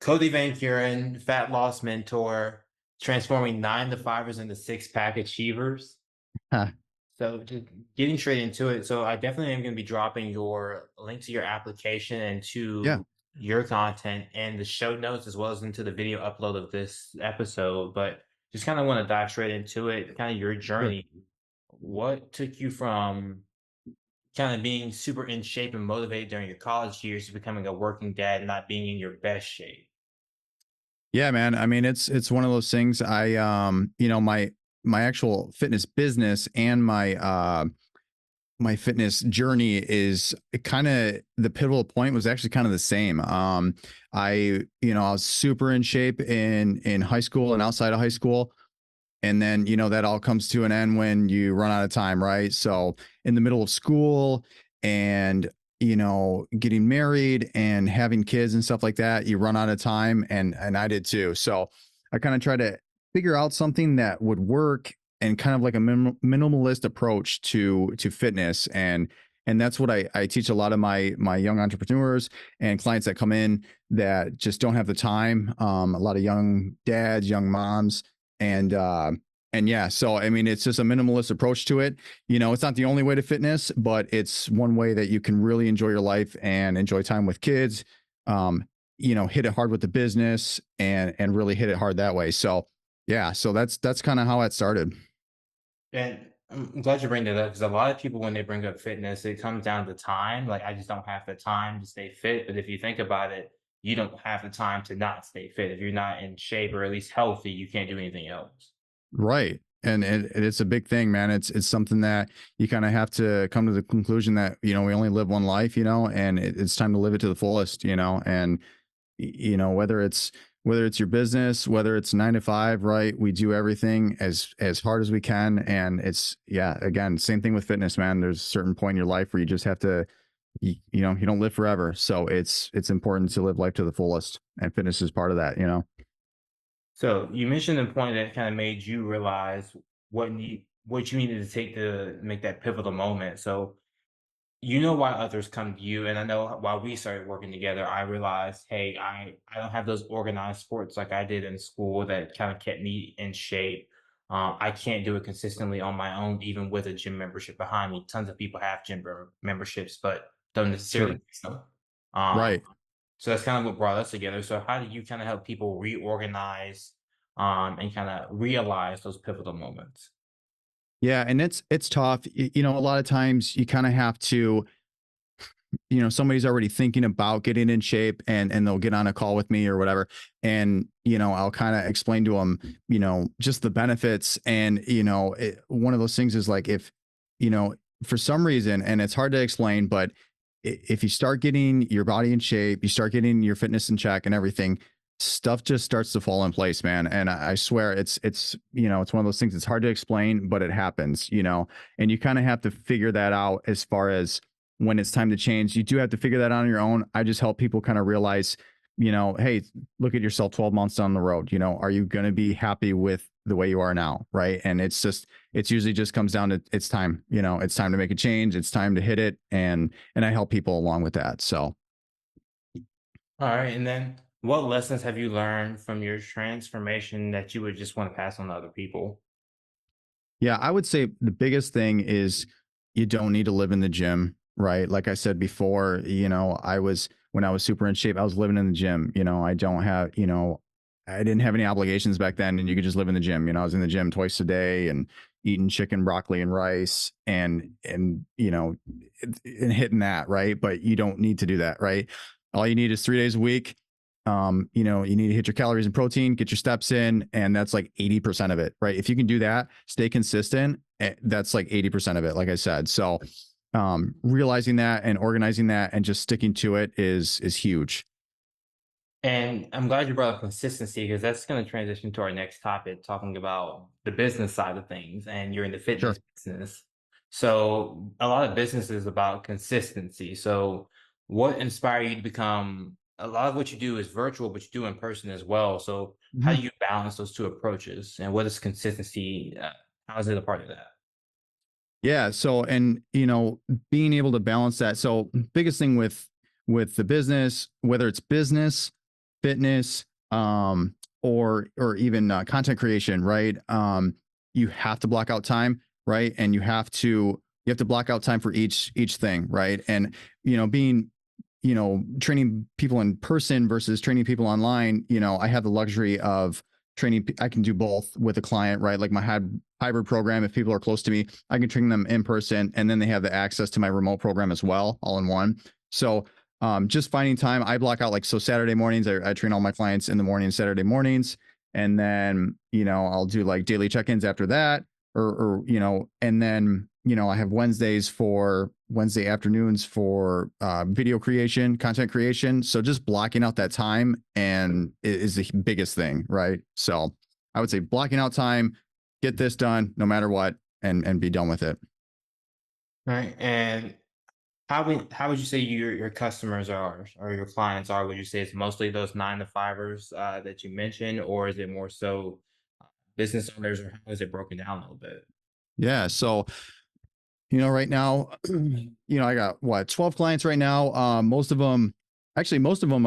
Cody Van Kuren, fat loss mentor, transforming 9 to 5ers into 6 pack achievers. Huh. So just getting straight into it. So I definitely am going to be dropping your link to your application and Yeah. to your content and the show notes as well as into the video upload of this episode. But just kind of want to dive straight into it, kind of your Sure. journey. What took you from kind of being super in shape and motivated during your college years to becoming a working dad, not being in your best shape? Yeah, man. I mean, it's one of those things. My actual fitness business and my fitness journey is kind of the pivotal point was actually kind of the same. I was super in shape in high school and outside of high school. And then, that all comes to an end when you run out of time, right? So in the middle of school and, getting married and having kids and stuff like that, you run out of time and I did too. So I kind of try to figure out something that would work and kind of like a minimalist approach to fitness and that's what I teach a lot of my young entrepreneurs and clients that come in that just don't have the time. A lot of young dads, young moms, and yeah, so I mean it's just a minimalist approach to it. It's not the only way to fitness, but it's one way that you can really enjoy your life and enjoy time with kids. um Hit it hard with the business and really hit it hard that way. So yeah, so that's kind of how it started. And I'm glad you bring that up because a lot of people, when they bring up fitness, it comes down to time. Like, I just don't have the time to stay fit. But if you think about it, you don't have the time to not stay fit. If you're not in shape or at least healthy, you can't do anything else. Right. And it's a big thing, man. It's something that you kind of have to come to the conclusion that, we only live one life, and it's time to live it to the fullest, and whether it's your business, whether it's 9 to 5, right? We do everything as hard as we can. And it's, yeah, again, same thing with fitness, man. There's a certain point in your life where you just have to, you don't live forever. So it's important to live life to the fullest. And fitness is part of that. So you mentioned a point that kind of made you realize what you needed to take to make that pivotal moment. So you know why others come to you, and I know while we started working together, I realized, hey, I don't have those organized sports like I did in school that kind of kept me in shape. I can't do it consistently on my own, even with a gym membership behind me. Tons of people have memberships, but don't necessarily Sure. do so. Um, Right. so that's kind of what brought us together. So how do you kind of help people reorganize and kind of realize those pivotal moments? Yeah. And it's tough. A lot of times you kind of have to, somebody's already thinking about getting in shape and they'll get on a call with me or whatever. And, I'll kind of explain to them, just the benefits. And, one of those things is like, if, you know, for some reason, and it's hard to explain, but if you start getting your body in shape, you start getting your fitness in check and everything, stuff just starts to fall in place, man. And I swear it's one of those things. It's hard to explain, but it happens, and you kind of have to figure that out as far as when it's time to change. You do have to figure that out on your own. I just help people kind of realize, hey, look at yourself 12 months down the road. Are you going to be happy with the way you are now? Right. And it's usually just comes down to it's time, it's time to make a change. It's time to hit it. And I help people along with that. So, All right. And then what lessons have you learned from your transformation that you would just want to pass on to other people? yeah, I would say the biggest thing is you don't need to live in the gym, right? Like I said before, when I was super in shape, I was living in the gym. I don't have, I didn't have any obligations back then, and you could just live in the gym. I was in the gym twice a day and eating chicken, broccoli, and rice, and and hitting that, right? But you don't need to do that, right? All you need is 3 days a week. You need to hit your calories and protein, get your steps in, and that's like 80% of it, right? If you can do that, stay consistent, that's like 80% of it, like I said. So realizing that and organizing that and just sticking to it is huge. And I'm glad you brought up consistency because that's going to transition to our next topic, talking about the business side of things. And you're in the Sure. fitness business. So a lot of business is about consistency. So what inspired you to become a lot of what you do is virtual, but you do in person as well. So how do Mhm. you balance those two approaches? And what is consistency? How is it a part of that? Yeah. So, and being able to balance that. So, biggest thing with the business, whether it's business fitness, or even content creation, right? You have to block out time, right? And you have to block out time for each thing, right? And being training people in person versus training people online, I have the luxury of training. I can do both with a client, right? Like my hybrid program, if people are close to me, I can train them in person, and then they have the access to my remote program as well, all in one. So just finding time, I block out, like, so Saturday mornings, I train all my clients in the morning, Saturday mornings, and then I'll do like daily check-ins after that, or and then I have Wednesday afternoons for video creation, content creation. So just blocking out that time and is the biggest thing, right? So I would say blocking out time, get this done no matter what, and be done with it. Right. And how would you say your customers are or your clients are? Would you say it's mostly those 9 to 5ers that you mentioned, or is it more so business owners, or how is it broken down a little bit? Yeah. So right now, I got what, 12 clients right now. Most of them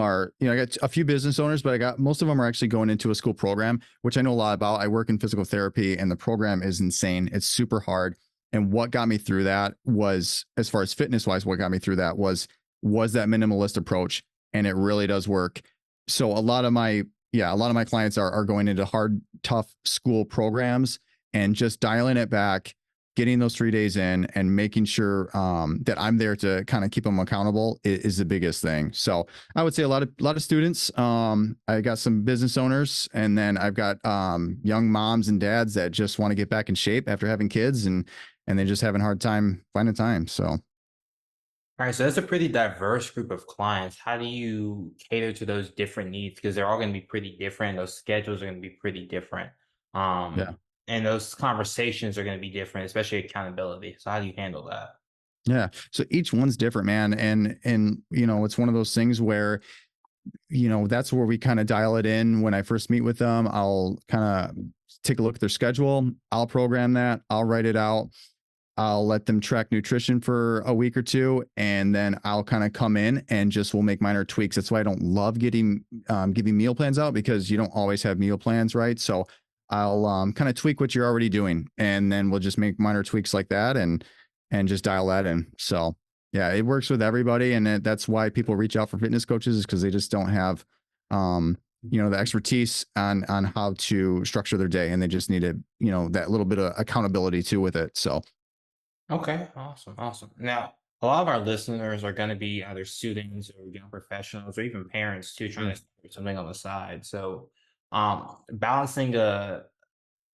are, I got a few business owners, but I got most of them are actually going into a school program, which I know a lot about. I work in physical therapy, and the program is insane. It's super hard. And what got me through that was, as far as fitness wise, what got me through that was that minimalist approach. And it really does work. So a lot of my clients are going into hard, tough school programs and just dialing it back, getting those 3 days in, and making sure that I'm there to kind of keep them accountable is the biggest thing. So I would say a lot of students. I got some business owners, and then I've got young moms and dads that just want to get back in shape after having kids, and they're just having a hard time finding time. So All right, so that's a pretty diverse group of clients. How do you cater to those different needs? Because they're all going to be pretty different. Those schedules are going to be pretty different. yeah. And those conversations are going to be different, especially accountability. So how do you handle that? Yeah. So each one's different, man. And it's one of those things where, that's where we kind of dial it in. When I first meet with them, I'll kind of take a look at their schedule. I'll program that. I'll write it out. I'll let them track nutrition for a week or two, and then I'll kind of come in and just will make minor tweaks. That's why I don't love giving meal plans out, because you don't always have meal plans, right? So I'll kind of tweak what you're already doing, and then we'll just make minor tweaks like that, and just dial that in. So yeah, it works with everybody, and that's why people reach out for fitness coaches, is because they just don't have the expertise on how to structure their day, and they just need that little bit of accountability too with it. So Okay, awesome, awesome. Now, a lot of our listeners are going to be either students or young professionals or even parents too, trying to start something on the side. So, balancing a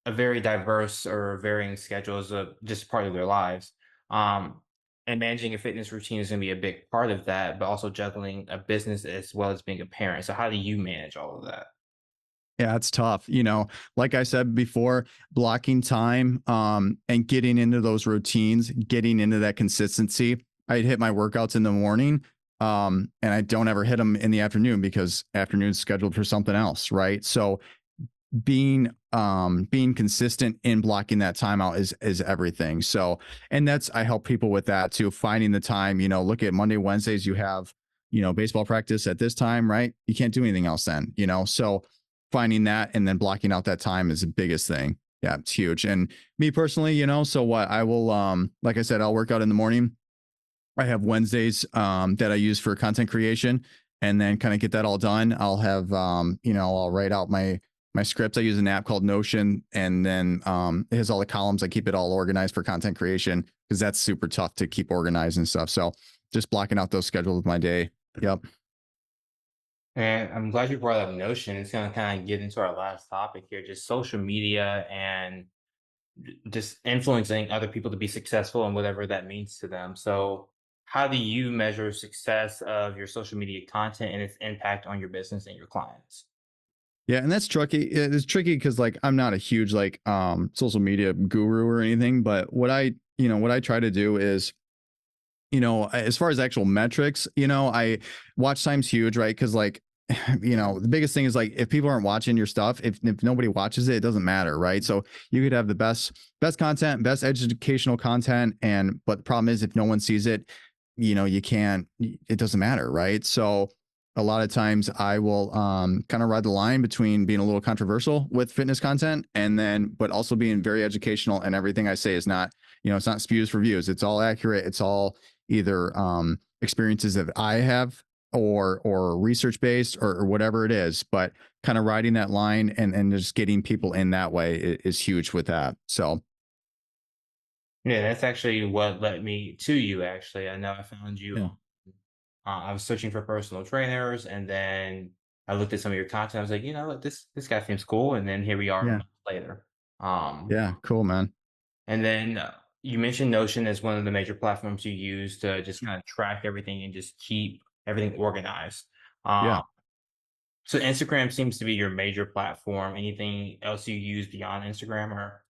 very diverse or varying schedule is just part of their lives. Um, and managing a fitness routine is going to be a big part of that, but also juggling a business as well as being a parent. So, how do you manage all of that? yeah, it's tough. Like I said before, blocking time, and getting into those routines, getting into that consistency. I'd hit my workouts in the morning, and I don't ever hit them in the afternoon, because afternoon's scheduled for something else, right? So being consistent in blocking that time out is everything. So, and that's, I help people with that too, finding the time. Look at Monday, Wednesdays, you have baseball practice at this time, right? You can't do anything else then. So finding that and then blocking out that time is the biggest thing. Yeah, it's huge. And me personally, so what I will, like I said, I'll work out in the morning. I have Wednesdays that I use for content creation, and then kind of get that all done. I'll have I'll write out my scripts. I use an app called Notion, and then it has all the columns. I keep it all organized for content creation, because that's super tough to keep organized and stuff. So just blocking out those schedules of my day. Yep. And I'm glad you brought up Notion. It's going to kind of get into our last topic here, just social media and just influencing other people to be successful and whatever that means to them. So, how do you measure success of your social media content and its impact on your business and your clients? Yeah, and that's tricky. It's tricky because, like, I'm not a huge, like, social media guru or anything, but what I try to do is, as far as actual metrics, I watch time's huge, right? Because, like, the biggest thing is, like, if people aren't watching your stuff, if nobody watches it, it doesn't matter, right? So you could have the best content, best educational content, but the problem is, if no one sees it, you can't. It doesn't matter, right? So a lot of times I will kind of ride the line between being a little controversial with fitness content and then, but also being very educational. And everything I say is not, it's not spews for views. It's all accurate. It's all either experiences that I have or research based or whatever it is. But kind of riding that line and just getting people in that way is huge with that. So Yeah, that's actually what led me to you, actually. I know I found you yeah, I was searching for personal trainers, and then I looked at some of your content. I was like, you know what, this guy seems cool. And then here we are a yeah, month later. Um, yeah, cool, man. and then you mentioned Notion as one of the major platforms you use to just kind of track everything and just keep everything organized. Yeah. So Instagram seems to be your major platform. Anything else you use beyond Instagram, or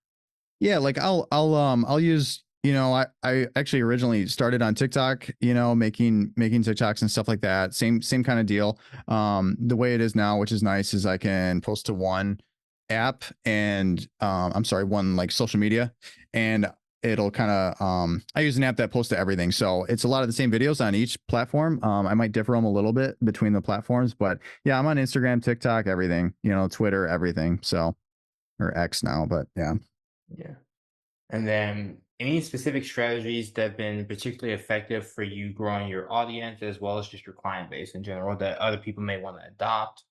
Yeah, like I'll use, I actually originally started on TikTok, making TikToks and stuff like that. Same kind of deal. The way it is now, which is nice, is I can post to one app and I'm sorry, one like social media and it'll kind of I use an app that posts to everything. So it's a lot of the same videos on each platform. I might differ them a little bit between the platforms, but yeah, I'm on Instagram, TikTok, everything, Twitter, everything. So or X now, but yeah. yeah. And then any specific strategies that have been particularly effective for you growing your audience as well as just your client base in general that other people may want to adopt?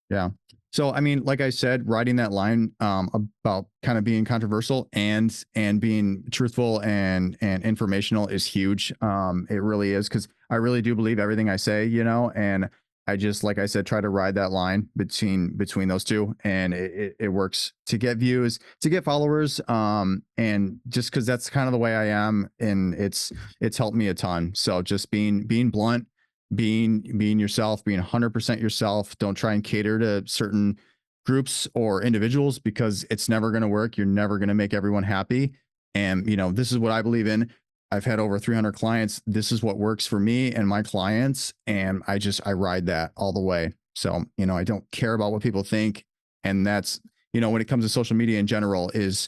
Yeah. So I mean, like I said, writing that line about kind of being controversial and being truthful and informational is huge. It really is because I really do believe everything I say, and I just like I said, try to ride that line between those two, and it works to get views, to get followers, and just because that's kind of the way I am, and it's helped me a ton. So just being blunt, being yourself, being 100% yourself. Don't try and cater to certain groups or individuals because it's never going to work. You're never going to make everyone happy. And this is what I believe in. I've had over 300 clients. This is what works for me and my clients, and I ride that all the way. So I don't care about what people think, and that's when it comes to social media in general, is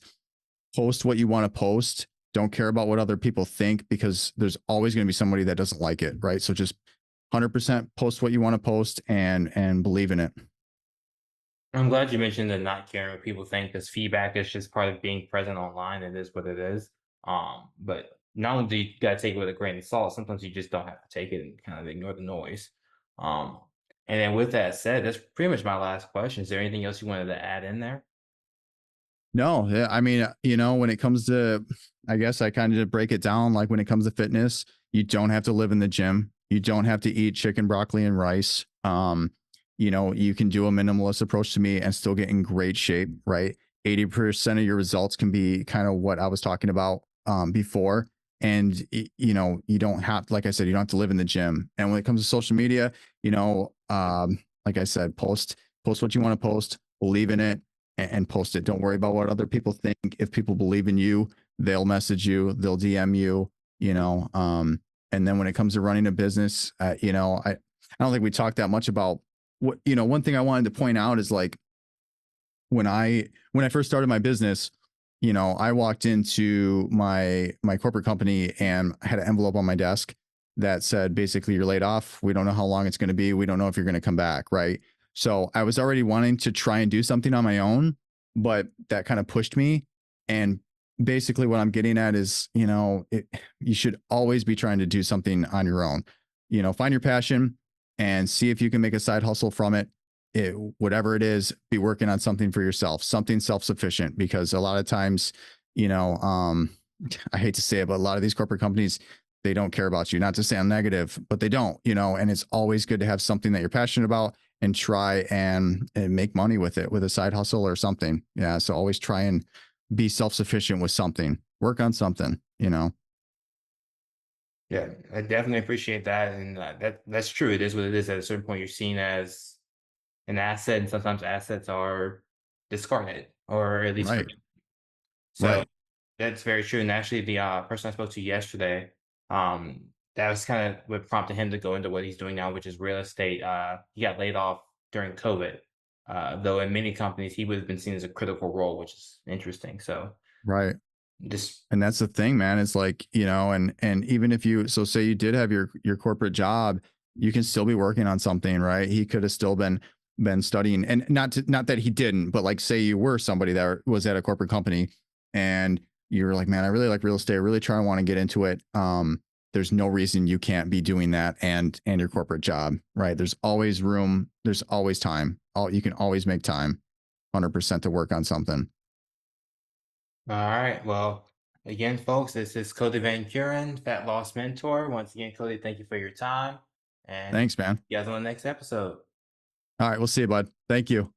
post what you want to post. Don't care about what other people think because there's always going to be somebody that doesn't like it, right? So just 100% post what you want to post and believe in it. I'm glad you mentioned the not caring what people think because feedback is just part of being present online. It is what it is. But not only do you gotta take it with a grain of salt, sometimes you just don't have to take it and kind of ignore the noise. Um, and then with that said, that's pretty much my last question. Is there anything else you wanted to add in there? No, yeah, I mean, when it comes to, I guess I kind of break it down. Like when it comes to fitness, you don't have to live in the gym. You don't have to eat chicken, broccoli, and rice. You can do a minimalist approach to me and still get in great shape, right? 80% of your results can be kind of what I was talking about before. And you don't have, like I said, you don't have to live in the gym. And when it comes to social media, like I said, post what you want to post, believe in it and post it. Don't worry about what other people think. If people believe in you, they'll message you, they'll DM you, and then when it comes to running a business, I don't think we talked that much about what, one thing I wanted to point out is like when I first started my business, I walked into my corporate company and had an envelope on my desk that said basically you're laid off. We don't know how long it's going to be. We don't know if you're going to come back, right? So I was already wanting to try and do something on my own, but that kind of pushed me. And basically what I'm getting at is, you should always be trying to do something on your own. Find your passion and see if you can make a side hustle from it, whatever it is, be working on something for yourself, something self-sufficient, because a lot of times, you know, um, I hate to say it, but a lot of these corporate companies, they don't care about you. Not to say I'm negative, but they don't, and it's always good to have something that you're passionate about and try and make money with it with a side hustle or something. Yeah. So always try and be self-sufficient with something, work on something. Yeah, I definitely appreciate that, and that's true. It is what it is. At a certain point, you're seen as an asset, and sometimes assets are discarded or at least Right. forgotten. So Right. that's very true. And actually, the person I spoke to yesterday, that was kind of what prompted him to go into what he's doing now, which is real estate. He got laid off during COVID, though in many companies he would have been seen as a critical role, which is interesting. So Right. just And that's the thing, man. It's like, and even if you, so say you did have your corporate job you can still be working on something, right? He could have still been studying, and not that he didn't, but like say you were somebody that was at a corporate company and you're like, man, I really like real estate, I really try and want to get into it. There's no reason you can't be doing that and your corporate job, right? There's always room, there's always time. All you can always make time 100% to work on something. All right. Well, again, folks, this is Cody Van Kuren, Fat Loss Mentor. Once again, Cody, thank you for your time. And Thanks, man. see you guys on the next episode. All right, we'll see you, bud. Thank you.